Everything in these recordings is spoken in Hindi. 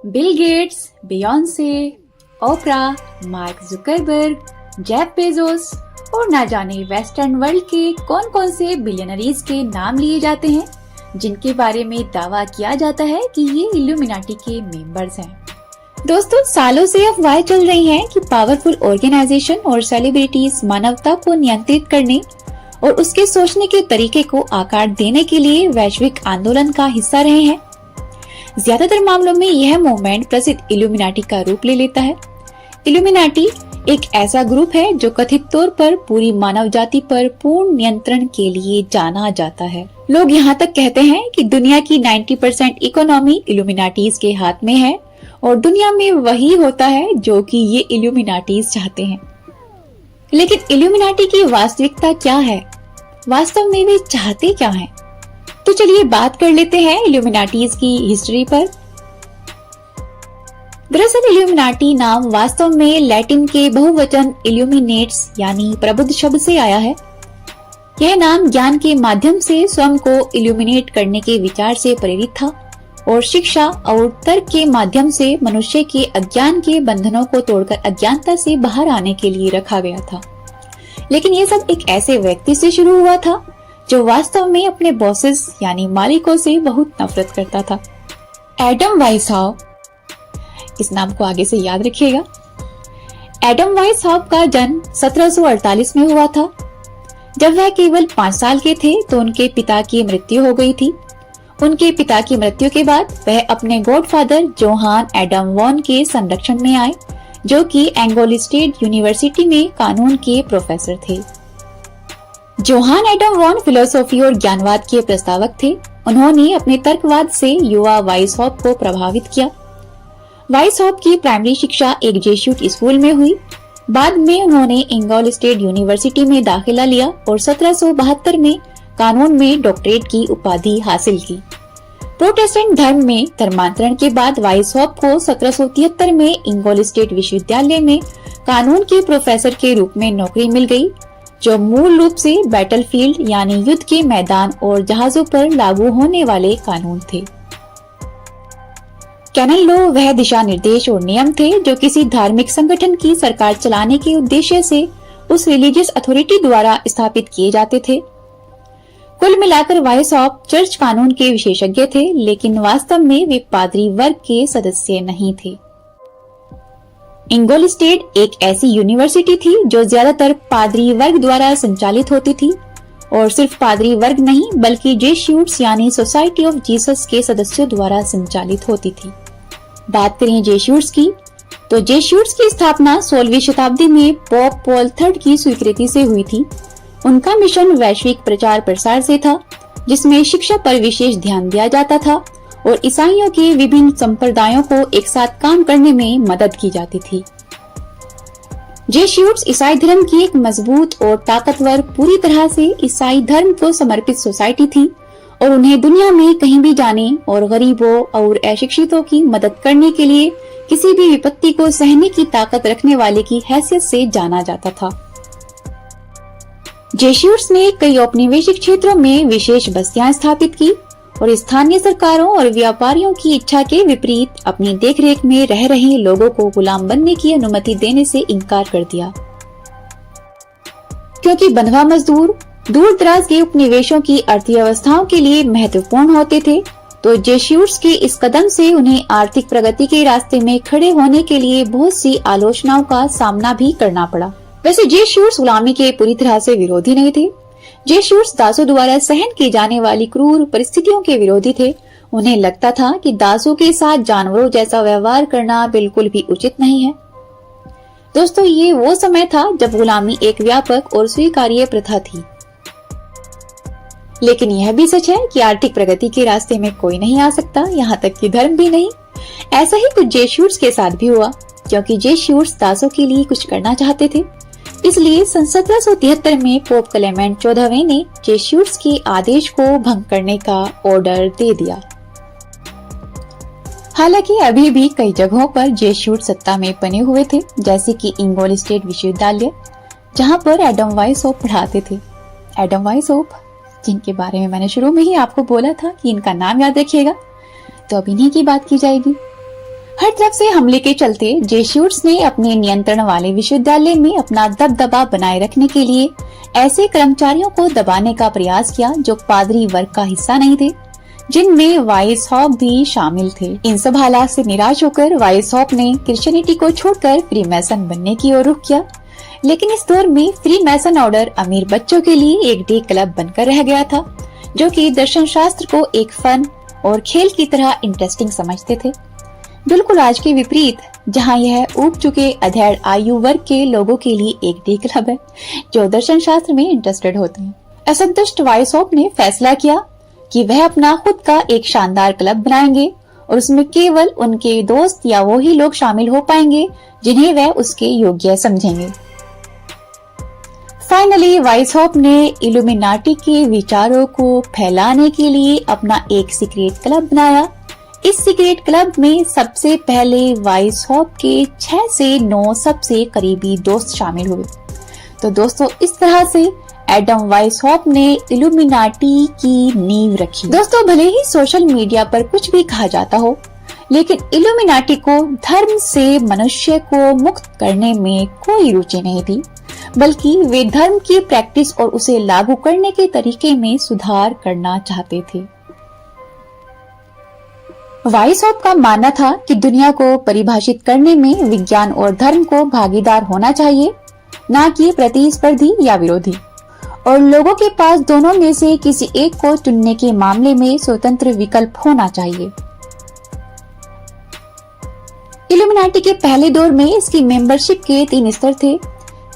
बिल गेट्स, बियॉन्से, ओपरा, मार्क जुकरबर्ग, जेफ बेजोस और ना जाने वेस्टर्न वर्ल्ड के कौन कौन से बिलियनरीज के नाम लिए जाते हैं जिनके बारे में दावा किया जाता है कि ये इल्यूमिनाटी के मेंबर्स हैं। दोस्तों, सालों से अफवाहें चल रही हैं कि पावरफुल ऑर्गेनाइजेशन और सेलिब्रिटीज मानवता को नियंत्रित करने और उसके सोचने के तरीके को आकार देने के लिए वैश्विक आंदोलन का हिस्सा रहे हैं। ज्यादातर मामलों में यह मूवमेंट प्रसिद्ध इल्यूमिनाटी का रूप ले लेता है। इल्यूमिनाटी एक ऐसा ग्रुप है जो कथित तौर पर पूरी मानव जाति पर पूर्ण नियंत्रण के लिए जाना जाता है। लोग यहाँ तक कहते हैं कि दुनिया की 90% इकोनॉमी इल्यूमिनाटीज के हाथ में है और दुनिया में वही होता है जो कि ये इल्यूमिनाटीज चाहते हैं। लेकिन इल्यूमिनाटी की वास्तविकता क्या है? वास्तव में वे चाहते क्या हैं? तो चलिए बात कर लेते हैं इल्यूमिनाटीज की हिस्ट्री पर। दरअसल इल्यूमिनाटी नाम वास्तव में लैटिन के बहुवचन इल्यूमिनेट्स यानी प्रबुद्ध शब्द से आया है। यह नाम ज्ञान के माध्यम से स्वयं को इल्यूमिनेट करने के विचार से प्रेरित था और शिक्षा और तर्क के माध्यम से मनुष्य के अज्ञान के बंधनों को तोड़कर अज्ञानता से बाहर आने के लिए रखा गया था। लेकिन यह सब एक ऐसे व्यक्ति से शुरू हुआ था जो वास्तव में अपने बॉसेस यानी मालिकों से बहुत नफरत करता था। एडम वाइसहॉफ, इस नाम को आगे से याद रखिएगा। एडम वाइसहॉफ का जन्म 1748 में हुआ था। जब वह केवल 5 साल के थे तो उनके पिता की मृत्यु हो गई थी। उनके पिता की मृत्यु के बाद वह अपने गॉडफादर जोहान एडम वॉन के संरक्षण में आए, जो कि एंगोल स्टेट यूनिवर्सिटी में कानून के प्रोफेसर थे। जोहान एडम वॉन फिलोसॉफी और ज्ञानवाद के प्रस्तावक थे। उन्होंने अपने तर्कवाद से युवा वाइसहॉफ को प्रभावित किया। वाइसहॉफ की प्राइमरी शिक्षा एक जेsuit स्कूल में हुई। बाद में उन्होंने एंगोल स्टेट यूनिवर्सिटी में दाखिला लिया और 1772 में कानून में डॉक्टरेट की उपाधि हासिल की। प्रोटेस्टेंट धर्म में धर्मांतरण के बाद वाइसहॉफ को 1773 में एंगोल स्टेट विश्वविद्यालय में कानून के प्रोफेसर के रूप में नौकरी मिल गई, जो मूल रूप से बैटलफील्ड यानी युद्ध के मैदान और जहाजों पर लागू होने वाले कानून थे। कैनन लॉ वह दिशा निर्देश और नियम थे जो किसी धार्मिक संगठन की सरकार चलाने के उद्देश्य से उस रिलीजियस अथॉरिटी द्वारा स्थापित किए जाते थे। कुल मिलाकर वाइसहॉफ चर्च कानून के विशेषज्ञ थे, लेकिन वास्तव में वे पादरी वर्ग के सदस्य नहीं थे। एंगोल स्टेट एक ऐसी यूनिवर्सिटी थी जो ज्यादातर पादरी वर्ग द्वारा संचालित होती थी और सिर्फ पादरी वर्ग नहीं बल्कि जेsuits यानी सोसाइटी ऑफ जीसस के सदस्यों द्वारा संचालित होती थी। बात करें जेsuits की, तो जेsuits की स्थापना 16वीं शताब्दी में पोप पॉल III की स्वीकृति से हुई थी। उनका मिशन वैश्विक प्रचार प्रसार से था, जिसमें शिक्षा पर विशेष ध्यान दिया जाता था और ईसाइयों के विभिन्न संप्रदायों को एक साथ काम करने में मदद की जाती थी। जेsuits ईसाई धर्म की एक मजबूत और ताकतवर, पूरी तरह से ईसाई धर्म को समर्पित सोसाइटी थी और उन्हें दुनिया में कहीं भी जाने और गरीबों और अशिक्षितों की मदद करने के लिए किसी भी विपत्ति को सहने की ताकत रखने वाले की हैसियत से जाना जाता था। जेsuits ने कई औपनिवेशिक क्षेत्रों में विशेष बस्तियां स्थापित की और स्थानीय सरकारों और व्यापारियों की इच्छा के विपरीत अपनी देखरेख में रह रहे लोगों को गुलाम बनने की अनुमति देने से इनकार कर दिया। क्योंकि बंधुआ मजदूर दूर दराज के उपनिवेशों की अर्थव्यवस्थाओं के लिए महत्वपूर्ण होते थे, तो जेsuits के इस कदम से उन्हें आर्थिक प्रगति के रास्ते में खड़े होने के लिए बहुत सी आलोचनाओं का सामना भी करना पड़ा। वैसे जेsuits गुलामी के पूरी तरह से विरोधी नहीं थे। जेsuits दासों द्वारा सहन की जाने वाली क्रूर परिस्थितियों के विरोधी थे। उन्हें लगता था कि दासों के साथ जानवरों जैसा व्यवहार करना बिल्कुल भी उचित नहीं है। दोस्तों, ये वो समय था जब गुलामी एक व्यापक और स्वीकार्य प्रथा थी। लेकिन यह भी सच है कि आर्थिक प्रगति के रास्ते में कोई नहीं आ सकता, यहाँ तक कि धर्म भी नहीं। ऐसा ही कुछ जेsuits के साथ भी हुआ, क्योंकि जेsuits दासों के लिए कुछ करना चाहते थे। इसलिए सन 1773 में पोप क्लेमेंट 14वें ने जेsuits के आदेश को भंग करने का ऑर्डर दे दिया। हालांकि अभी भी कई जगहों पर जेsuits सत्ता में बने हुए थे, जैसे कि एंगोल स्टेट विश्वविद्यालय, जहां पर एडम वाइसहॉफ पढ़ाते थे। एडम वाइसहॉफ, जिनके बारे में मैंने शुरू में ही आपको बोला था कि इनका नाम याद रखिएगा, तो अब इन्हीं की बात की जाएगी। हर तरफ से हमले के चलते जेस्यूट्स ने अपने नियंत्रण वाले विश्वविद्यालय में अपना दबदबा बनाए रखने के लिए ऐसे कर्मचारियों को दबाने का प्रयास किया जो पादरी वर्ग का हिस्सा नहीं थे, जिनमें वाइसहॉप भी शामिल थे। इन सब हालात से निराश होकर वाइसहॉप ने क्रिश्चियनिटी को छोड़कर फ्रीमैसन बनने की ओर रुख किया। लेकिन इस दौर में फ्रीमैसन ऑर्डर अमीर बच्चों के लिए एक डे क्लब बनकर रह गया था, जो कि दर्शन शास्त्र को एक फन और खेल की तरह इंटरेस्टिंग समझते थे। बिल्कुल आज के विपरीत, जहां यह ऊब चुके अधेड़ आयु वर्ग के लोगों के लिए एक डे क्लब है जो दर्शन शास्त्र में इंटरेस्टेड होते हैं। असंतुष्ट वाइसहॉप ने फैसला किया कि वह अपना खुद का एक शानदार क्लब बनाएंगे और उसमें केवल उनके दोस्त या वो ही लोग शामिल हो पाएंगे जिन्हें वह उसके योग्य समझेंगे। फाइनली वाइसहॉप ने इल्यूमिनाटी के विचारों को फैलाने के लिए अपना एक सीक्रेट क्लब बनाया। इस सीक्रेट क्लब में सबसे पहले वाइसहॉप के 6 से 9 सबसे करीबी दोस्त शामिल हुए। तो दोस्तों, इस तरह से एडम वाइसहॉप ने इल्यूमिनाटी की नींव रखी। दोस्तों, भले ही सोशल मीडिया पर कुछ भी कहा जाता हो, लेकिन इल्यूमिनाटी को धर्म से मनुष्य को मुक्त करने में कोई रुचि नहीं थी, बल्कि वे धर्म की प्रैक्टिस और उसे लागू करने के तरीके में सुधार करना चाहते थे। वाइसहॉप का मानना था कि दुनिया को परिभाषित करने में विज्ञान और धर्म को भागीदार होना चाहिए, न कि प्रतिस्पर्धी या विरोधी, और लोगों के पास दोनों में से किसी एक को चुनने के मामले में स्वतंत्र विकल्प होना चाहिए। इल्यूमिनाटी के पहले दौर में इसकी मेंबरशिप के 3 स्तर थे।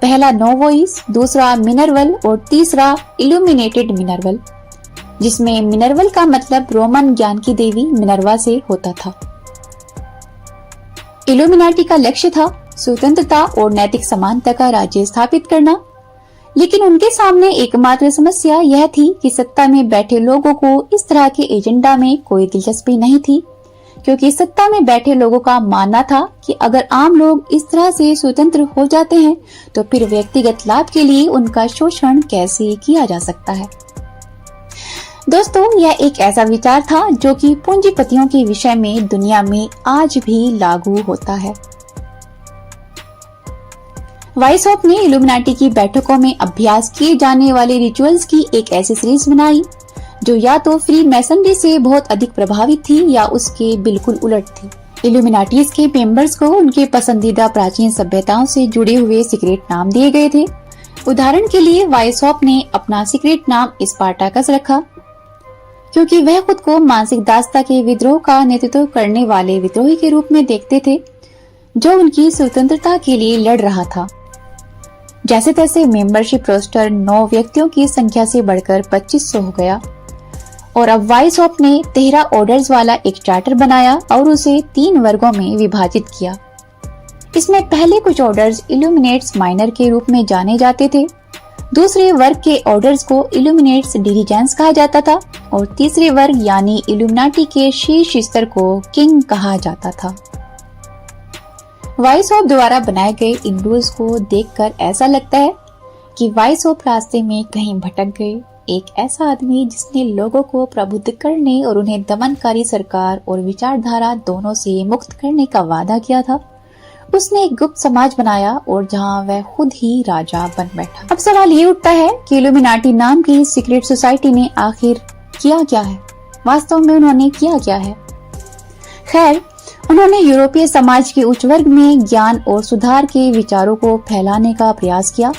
पहला नोवोइस, दूसरा मिनर्वल और तीसरा इल्यूमिनेटेड मिनर्वल, जिसमें मिनर्वल का मतलब रोमन ज्ञान की देवी मिनर्वा से होता था। इल्यूमिनाटी का लक्ष्य था स्वतंत्रता और नैतिक समानता का राज्य स्थापित करना, लेकिन उनके सामने एकमात्र समस्या यह थी कि सत्ता में बैठे लोगों को इस तरह के एजेंडा में कोई दिलचस्पी नहीं थी, क्योंकि सत्ता में बैठे लोगों का मानना था कि अगर आम लोग इस तरह से स्वतंत्र हो जाते हैं तो फिर व्यक्तिगत लाभ के लिए उनका शोषण कैसे किया जा सकता है। दोस्तों, यह एक ऐसा विचार था जो कि पूंजीपतियों के विषय में दुनिया में आज भी लागू होता है। वाइसहॉप ने इल्यूमिनाटी की बैठकों में अभ्यास किए जाने वाले रिचुअल्स की एक ऐसी सीरीज बनाई जो या तो फ्री मैसनरी से बहुत अधिक प्रभावित थी या उसके बिल्कुल उलट थी। इल्यूमिनाटीज के मेंबर्स को उनके पसंदीदा प्राचीन सभ्यताओं से जुड़े हुए सीक्रेट नाम दिए गए थे। उदाहरण के लिए वाइसहॉप ने अपना सीक्रेट नाम स्पार्टाकस रखा, क्योंकि वह खुद को मानसिक दासता के विद्रोह का नेतृत्व करने वाले विद्रोही के रूप में देखते थे जो उनकी स्वतंत्रता के लिए लड़ रहा था। जैसे तैसे मेंबरशिप रोस्टर 9 व्यक्तियों की संख्या से बढ़कर 2500 हो गया और अब वाइसहॉप ने 13 ऑर्डर्स वाला एक चार्टर बनाया और उसे 3 वर्गों में विभाजित किया। इसमें पहले कुछ ऑर्डर्स इल्यूमिनेट्स माइनर के रूप में जाने जाते थे, दूसरे वर्ग के ऑर्डर्स को इल्यूमिनेट्स डिरिजेंस कहा जाता था और तीसरे वर्ग यानी इल्यूमिनाटी के शीर्ष स्तर को किंग कहा जाता था। वाइसहॉप द्वारा बनाए गए इन रूल्स को देखकर ऐसा लगता है कि वाइसहॉप रास्ते में कहीं भटक गए। एक ऐसा आदमी जिसने लोगों को प्रबुद्ध करने और उन्हें दमनकारी सरकार और विचारधारा दोनों से मुक्त करने का वादा किया था, उसने एक गुप्त समाज बनाया और जहां वह खुद ही राजा बन बैठा। अब सवाल ये उठता है कि इल्यूमिनाटी नाम की सीक्रेट सोसाइटी ने आखिर किया क्या है? वास्तव में उन्होंने किया क्या है? खैर, उन्होंने यूरोपीय समाज के उच्च वर्ग में ज्ञान और सुधार के विचारों को फैलाने का प्रयास किया,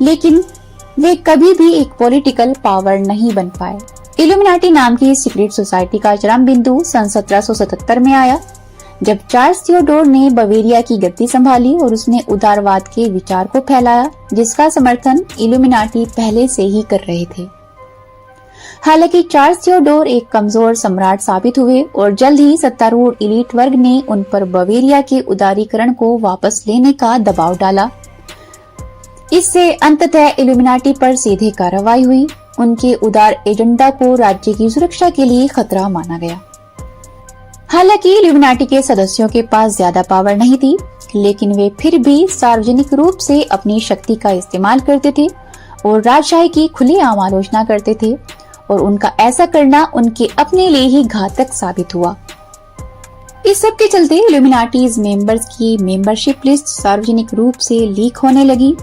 लेकिन वे कभी भी एक पॉलिटिकल पावर नहीं बन पाए। इल्यूमिनाटी नाम की सीक्रेट सोसाइटी का चरम बिंदु सन 1777 में आया, जब चार्ल्स थियोडोर ने बवेरिया की गद्दी संभाली और उसने उदारवाद के विचार को फैलाया, जिसका समर्थन इल्यूमिनाटी पहले से ही कर रहे थे। हालांकि चार्ल्स थियोडोर एक कमजोर सम्राट साबित हुए और जल्द ही सत्तारूढ़ इलीट वर्ग ने उन पर बवेरिया के उदारीकरण को वापस लेने का दबाव डाला। इससे अंततः इल्यूमिनाटी पर सीधे कार्रवाई हुई। उनके उदार एजेंडा को राज्य की सुरक्षा के लिए खतरा माना गया। हालांकि इल्यूमिनाटी के सदस्यों के पास ज्यादा पावर नहीं थी, लेकिन वे फिर भी सार्वजनिक रूप से अपनी शक्ति का इस्तेमाल करते थे और राजशाही की खुलेआम आलोचना करते थे, और उनका ऐसा करना उनके अपने लिए ही घातक साबित हुआ। इस सब के चलते इल्यूमिनाटीज मेंबर्स की मेंबरशिप लिस्ट सार्वजनिक रूप से लीक होने लगी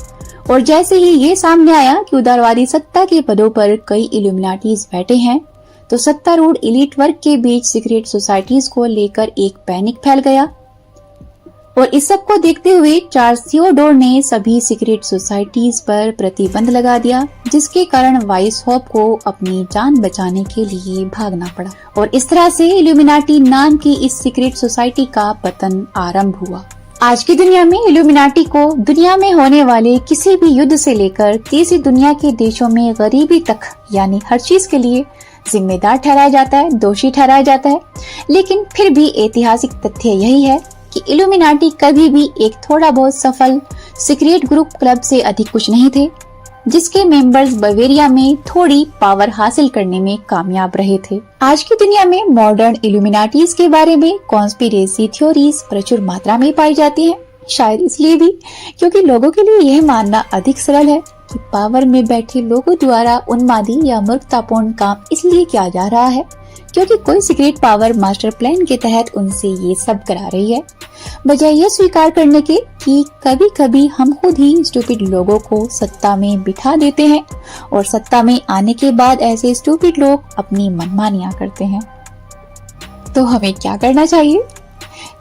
और जैसे ही ये सामने आया कि उदारवादी सत्ता के पदों पर कई इल्यूमिनाटीज बैठे हैं, तो सत्तारूढ़ एलीट वर्ग के बीच सीक्रेट सोसाइटीज को लेकर एक पैनिक फैल गया। और इस सब को देखते हुए चार्ल्स थियोडोर ने सभी सीक्रेट सोसाइटीज पर प्रतिबंध लगा दिया, जिसके कारण वाइसहॉप को अपनी जान बचाने के लिए भागना पड़ा और इस तरह से इल्यूमिनाटी नाम की इस सीक्रेट सोसाइटी का पतन आरंभ हुआ। आज की दुनिया में इल्यूमिनाटी को दुनिया में होने वाले किसी भी युद्ध से लेकर तीसरी दुनिया के देशों में गरीबी तक यानी हर चीज के लिए जिम्मेदार ठहराया जाता है, दोषी ठहराया जाता है। लेकिन फिर भी ऐतिहासिक तथ्य यही है कि इल्यूमिनाटी कभी भी एक थोड़ा बहुत सफल सीक्रेट ग्रुप क्लब से अधिक कुछ नहीं थे, जिसके मेंबर्स बवेरिया में थोड़ी पावर हासिल करने में कामयाब रहे थे। आज की दुनिया में मॉडर्न इल्यूमिनाटीज के बारे में कॉन्स्पिरेसी थ्योरीज प्रचुर मात्रा में पाई जाती हैं, शायद इसलिए भी क्योंकि लोगों के लिए यह मानना अधिक सरल है कि पावर में बैठे लोगों द्वारा उन्मादी या मूर्खतापूर्ण काम इसलिए किया जा रहा है क्योंकि कोई सीक्रेट पावर मास्टर प्लान के तहत उनसे ये सब करा रही है, बजाय यह स्वीकार करने के कि कभी कभी हम खुद ही स्टूपिड लोगों को सत्ता में बिठा देते हैं और सत्ता में आने के बाद ऐसे स्टूपिड लोग अपनी मनमानियां करते हैं। तो हमें क्या करना चाहिए?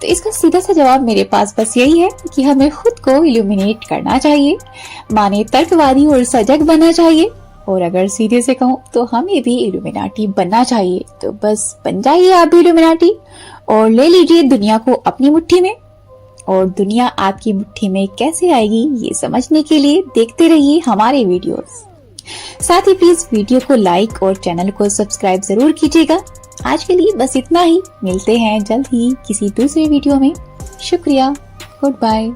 तो इसका सीधा सा जवाब मेरे पास बस यही है कि हमें खुद को इल्यूमिनेट करना चाहिए, माने तर्कवादी और सजग बनना चाहिए, और अगर सीधे से कहूँ तो हमें भी इल्यूमिनाटी बनना चाहिए। तो बस बन जाइए आप भी इल्यूमिनाटी और ले लीजिए दुनिया को अपनी मुट्ठी में। और दुनिया आपकी मुट्ठी में कैसे आएगी ये समझने के लिए देखते रहिए हमारे वीडियोस। साथ ही प्लीज वीडियो को लाइक और चैनल को सब्सक्राइब जरूर कीजिएगा। आज के लिए बस इतना ही, मिलते हैं जल्द ही किसी दूसरे वीडियो में। शुक्रिया, गुड बाय।